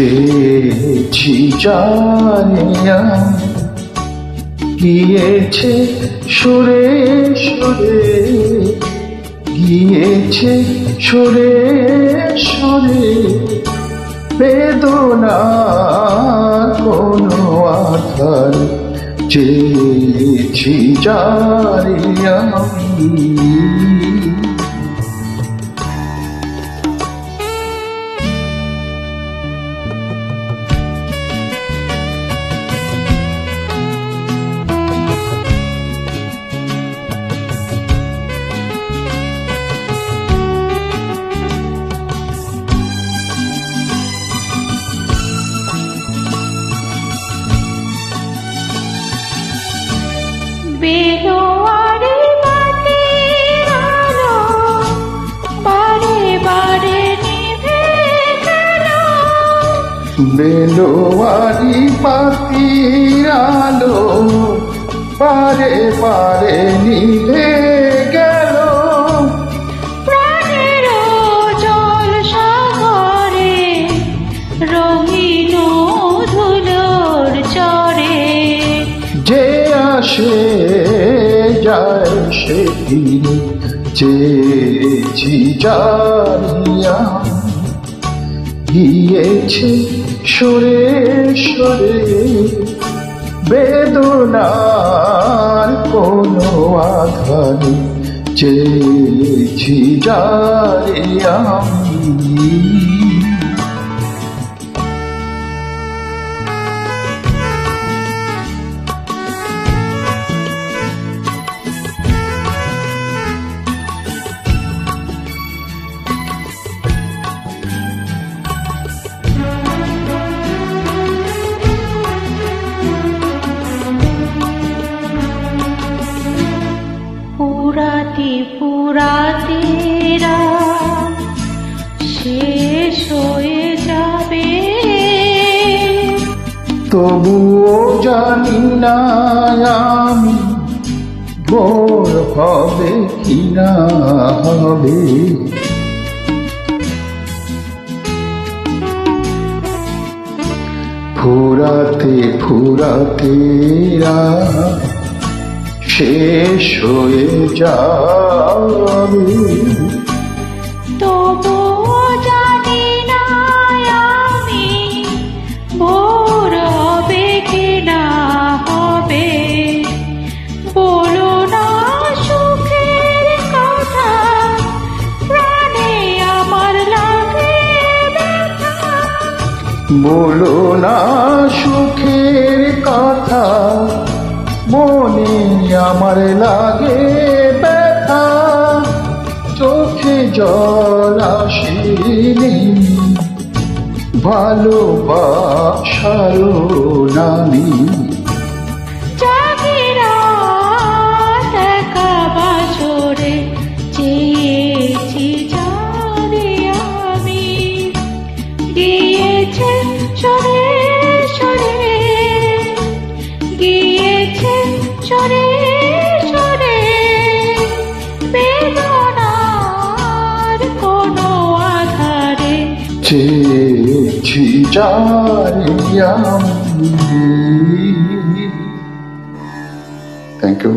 চেয়েছি জানিয়া গিয়েছে সরে সরে, গিয়েছে সরে সরে বেদনার কোনো আধার। চেয়েছি জানিয়া বেলোয়ারি বাতির আলো বারে বারে নিভে গেল, বেলোয়ারি বাতির আলো বারে বারে নিভে গেল। প্রাণের জল সাগরে রঙিন ধুলোর চরে, যে আসে যায় সেদিন চেয়েছি জানিয়া গিয়েছে সরে সরে বেদনার কোনো আধার। চেয়েছি জানিয়া পুরাতে পুরাতে রাত শেষ হয়ে যাবে, তবুও জানি না আমি ভোর হবে কিনা হবে। ফুরাতে ফুরাতে রাত শেষ হয়ে যাবে, তবুও জানি না আমি ভোর হবে কিনা হবে। বলো না সুখের কথা, প্রাণে আমার লাগে ব্যথা। বলো না সুখের কথা, মনে আমার লাগে ব্যথা। চোখে জল আসেনি ভালোবাসারও নামি, জাগিরা দেখা বাসরে চেয়েছি জানি আমি, গিয়েছে সরে সরে, গিয়েছে সরে সরে বেদনার কোনো আধারে। চেয়েছি জানিয়া। Thank you.